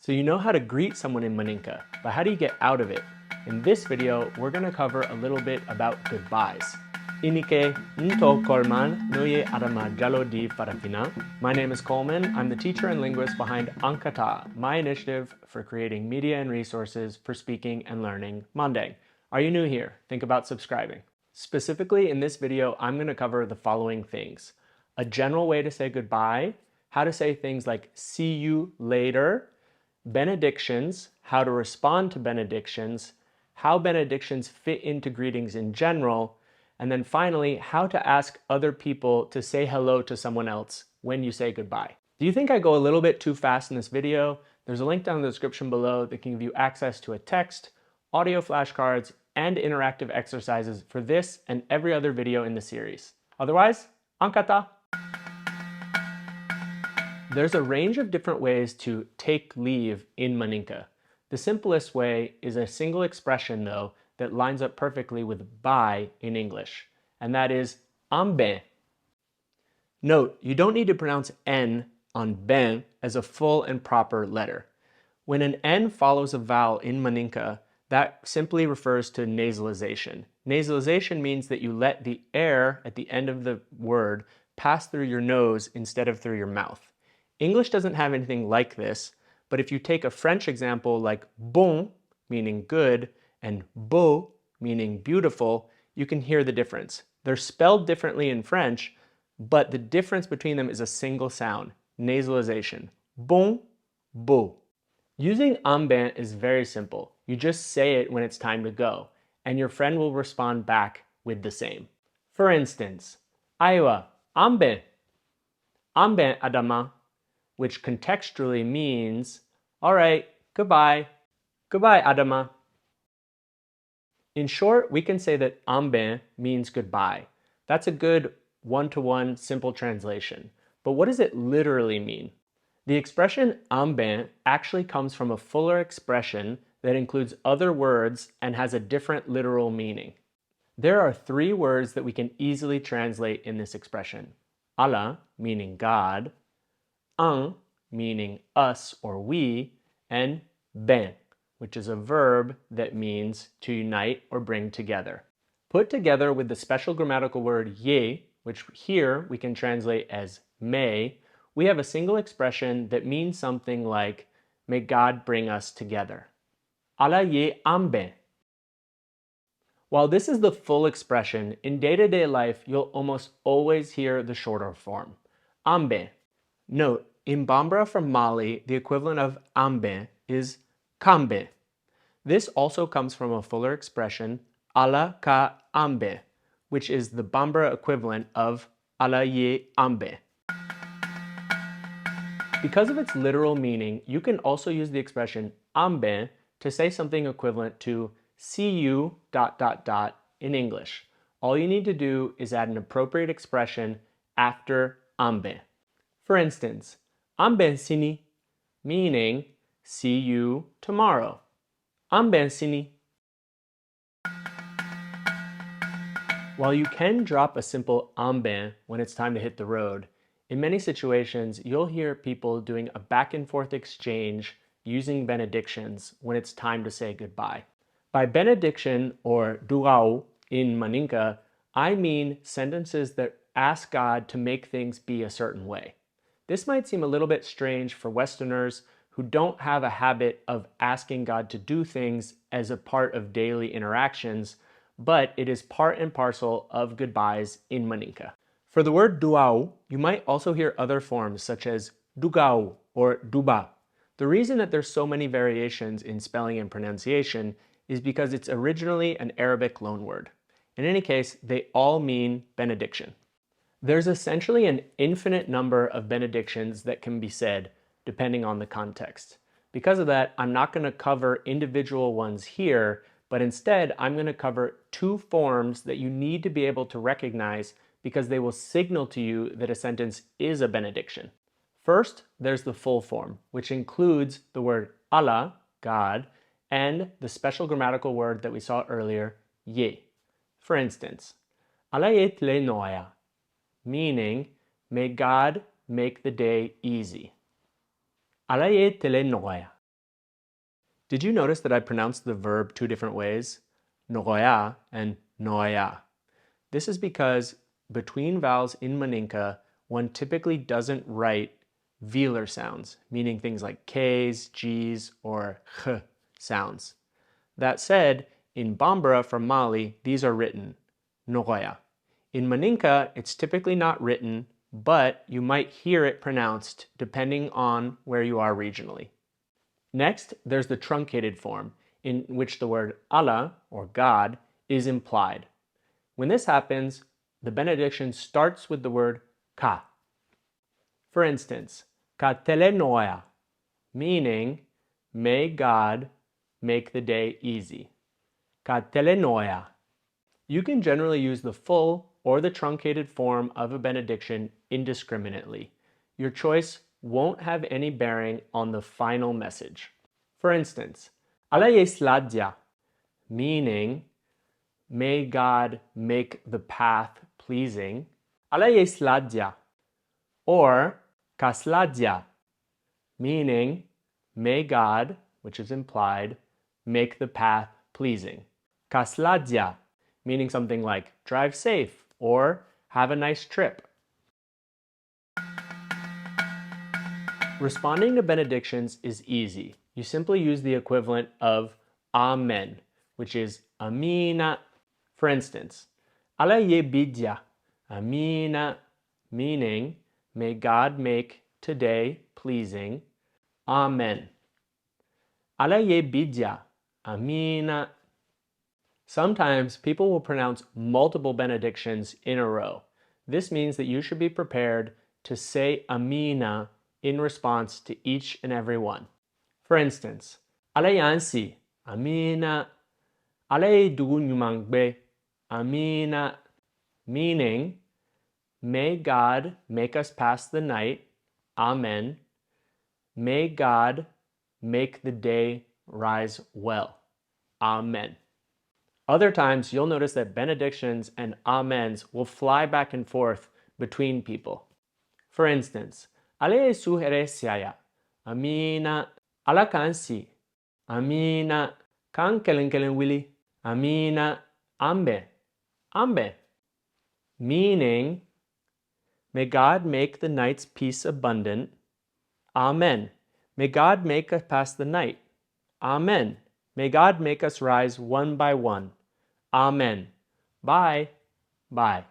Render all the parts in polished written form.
So you know how to greet someone in Maninka, but how do you get out of it? In this video, we're going to cover a little bit about goodbyes. Inike nto Coleman noye adama jalo di farafina. My name is Coleman. I'm the teacher and linguist behind Ankata, my initiative for creating media and resources for speaking and learning Manding. Are you new here? Think about subscribing. Specifically in this video, I'm going to cover the following things: a general way to say goodbye, how to say things like see you later, benedictions, how to respond to benedictions, how benedictions fit into greetings in general, and then finally, how to ask other people to say hello to someone else when you say goodbye. Do you think I go a little bit too fast in this video? There's a link down in the description below that can give you access to a text, audio flashcards, and interactive exercises for this and every other video in the series. Otherwise, Ankata! There's a range of different ways to take leave in Maninka. The simplest way is a single expression, though, that lines up perfectly with bye in English, and that is ambe. Note, you don't need to pronounce N on ben as a full and proper letter. When an N follows a vowel in Maninka, that simply refers to nasalization. Nasalization means that you let the air at the end of the word pass through your nose instead of through your mouth. English doesn't have anything like this, but if you take a French example like bon, meaning good, and beau, meaning beautiful, you can hear the difference. They're spelled differently in French, but the difference between them is a single sound, nasalization. Bon, beau. Using amben is very simple. You just say it when it's time to go, and your friend will respond back with the same. For instance, Aiwa, amben. Amben adama, which contextually means, all right, goodbye. Goodbye, Adama. In short, we can say that amben means goodbye. That's a good one-to-one simple translation. But what does it literally mean? The expression amben actually comes from a fuller expression that includes other words and has a different literal meaning. There are three words that we can easily translate in this expression. Allah, meaning God, un, meaning us or we, and ben, which is a verb that means to unite or bring together. Put together with the special grammatical word ye, which here we can translate as may, we have a single expression that means something like, may God bring us together. Allah ye amben. While this is the full expression, in day-to-day life, you'll almost always hear the shorter form, amben. Note, in Bambara from Mali, the equivalent of amben is kambe. This also comes from a fuller expression, Allah ka ambe, which is the Bambara equivalent of Allah ye ambe. Because of its literal meaning, you can also use the expression amben to say something equivalent to see you ... in English. All you need to do is add an appropriate expression after amben. For instance, amben sini, meaning see you tomorrow. Amben sini. While you can drop a simple amben when it's time to hit the road, in many situations you'll hear people doing a back and forth exchange using benedictions when it's time to say goodbye. By benediction or duao in Maninka, I mean sentences that ask God to make things be a certain way. This might seem a little bit strange for Westerners who don't have a habit of asking God to do things as a part of daily interactions, but it is part and parcel of goodbyes in Maninka. For the word duao, you might also hear other forms such as dugao or duba. The reason that there's so many variations in spelling and pronunciation is because it's originally an Arabic loanword. In any case, they all mean benediction. There's essentially an infinite number of benedictions that can be said depending on the context. Because of that, I'm not going to cover individual ones here, but instead I'm going to cover two forms that you need to be able to recognize because they will signal to you that a sentence is a benediction. First, there's the full form, which includes the word Allah, God, and the special grammatical word that we saw earlier, ye. For instance, Allah ye tle noya, meaning, may God make the day easy. Allah ye tle noya. Did you notice that I pronounced the verb two different ways? Noya and noya. This is because between vowels in Maninka, one typically doesn't write velar sounds, meaning things like K's, G's, or H sounds. That said, in Bambara from Mali, these are written, Noya. In Maninka, it's typically not written, but you might hear it pronounced depending on where you are regionally. Next, there's the truncated form, in which the word Allah, or God, is implied. When this happens, the benediction starts with the word ka. For instance, ka telenoia, meaning, may God make the day easy. Ka telenoia. You can generally use the full or the truncated form of a benediction indiscriminately. Your choice won't have any bearing on the final message. For instance, Allah yesladja, meaning, may God make the path pleasing. Allah yesladja. Or kasladja, meaning, may God, which is implied, make the path pleasing. Kasladja, meaning something like drive safe or have a nice trip. Responding to benedictions is easy. You simply use the equivalent of Amen, which is Amina. For instance, Allah ye bidya, Amina, meaning, may God make today pleasing. Amen. Allah ye bidya, Amina. Sometimes people will pronounce multiple benedictions in a row. This means that you should be prepared to say Amina in response to each and every one. For instance, Allah yansi, Amina. Allah dugunyumangbe, Amina. Meaning, may God make us pass the night. Amen. May God make the day rise well. Amen. Other times, you'll notice that benedictions and amens will fly back and forth between people. For instance, Ale suheresiaya, Amina, ala kansi, Amina, kan kelen kelen wili, Amina, ambe, ambe. Meaning, may God make the night's peace abundant. Amen. May God make us pass the night. Amen. May God make us rise one by one. Amen. Bye. Bye.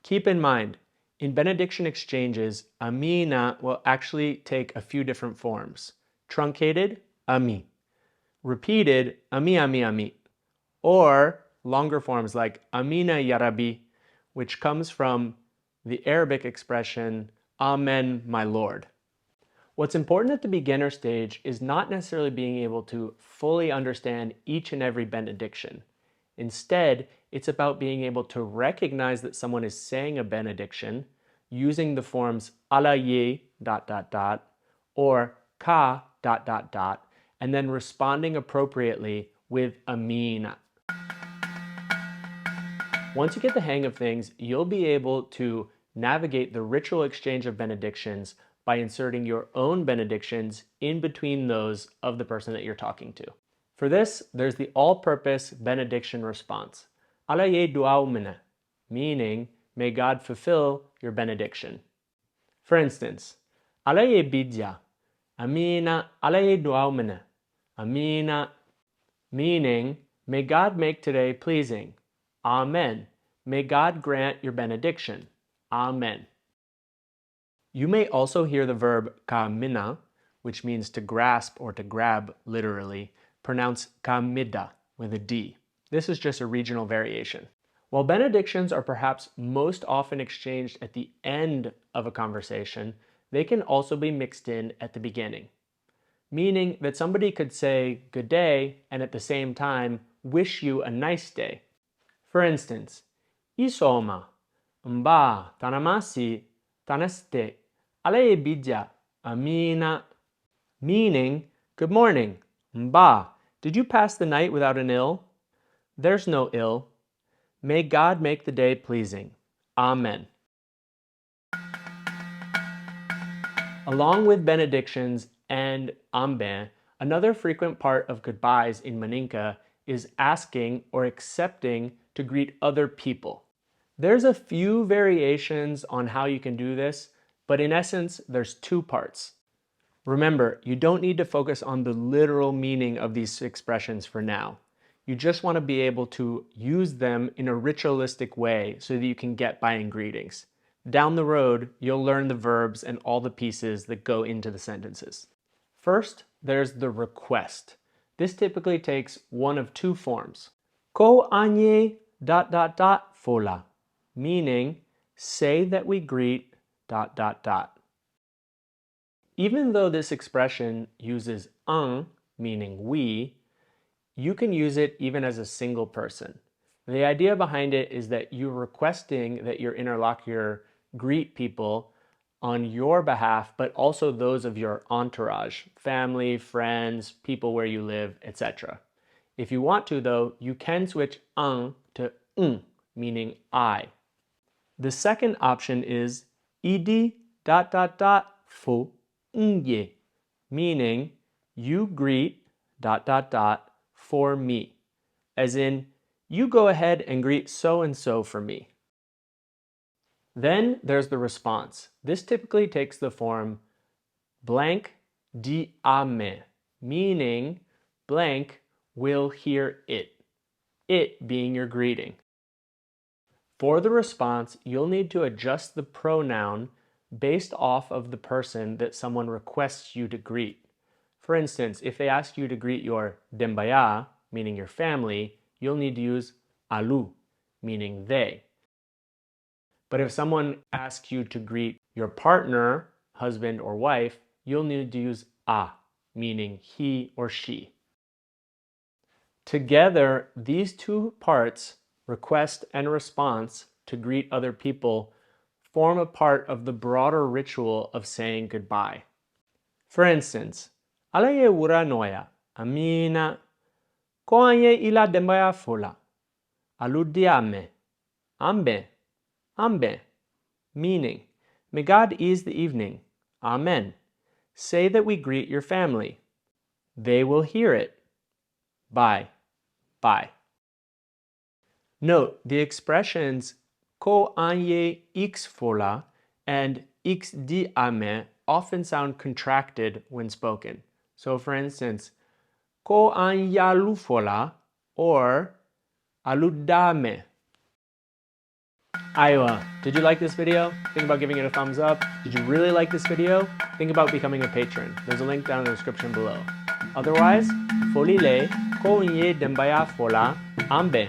Keep in mind, in benediction exchanges, Amina will actually take a few different forms. Truncated, Ami. Repeated, Ami, Ami, Ami. Or longer forms like Amina Ya Rabbi, which comes from the Arabic expression, Amen, my Lord. What's important at the beginner stage is not necessarily being able to fully understand each and every benediction. Instead, it's about being able to recognize that someone is saying a benediction using the forms Allah ye ... or ka ... and then responding appropriately with Amina. Once you get the hang of things, you'll be able to navigate the ritual exchange of benedictions by inserting your own benedictions in between those of the person that you're talking to. For this, there's the all-purpose benediction response. Allah ye duaumina, meaning, may God fulfill your benediction. For instance, Allah ye bidya, Amina, Allah ye duaumina, Amina, meaning, may God make today pleasing. Amen. May God grant your benediction. Amen. You may also hear the verb kamina, which means to grasp or to grab literally, pronounced kamida with a D. This is just a regional variation. While benedictions are perhaps most often exchanged at the end of a conversation, they can also be mixed in at the beginning, meaning that somebody could say good day and at the same time wish you a nice day. For instance, Isoma, mba, tanamasi, tanaste, ale bidya, amina, meaning, good morning, mba, did you pass the night without an ill? There's no ill. May God make the day pleasing. Amen. Along with benedictions and amben, Another frequent part of goodbyes in Maninka is asking or accepting to greet other people. There's a few variations on how you can do this, but in essence, there's two parts. Remember, you don't need to focus on the literal meaning of these expressions for now. You just want to be able to use them in a ritualistic way so that you can get by in greetings. Down the road, you'll learn the verbs and all the pieces that go into the sentences. First, there's the request. This typically takes one of two forms. Ko anye ... fola, meaning say that we greet ... Even though this expression uses un, meaning we, you can use it even as a single person. The idea behind it is that you're requesting that your interlocutor greet people on your behalf, but also those of your entourage, family, friends, people where you live, etc. If you want to, though, you can switch un to meaning I. The second option is idi ... fo nye, meaning you greet ... for me, as in you go ahead and greet so-and-so for me. Then there's the response. This typically takes the form blank di ame, meaning blank will hear it being your greeting. For the response, you'll need to adjust the pronoun based off of the person that someone requests you to greet. For instance, if they ask you to greet your dembaya, meaning your family, you'll need to use alu, meaning they. But if someone asks you to greet your partner, husband or wife, you'll need to use a, meaning he or she. Together, these two parts, request and response to greet other people, form a part of the broader ritual of saying goodbye. For instance, alaye wura noya, amina, koanye ila dembaya fola, aludiame, ambe, meaning, may God ease the evening, amen. Say that we greet your family. They will hear it. Bye. Note, the expressions ko anye x fola and x di ame often sound contracted when spoken. So for instance, ko anyalu fola or aludame. Iowa, did you like this video? Think about giving it a thumbs up. Did you really like this video? Think about becoming a patron. There's a link down in the description below. Otherwise, folile ko nye dembaya fola ambe.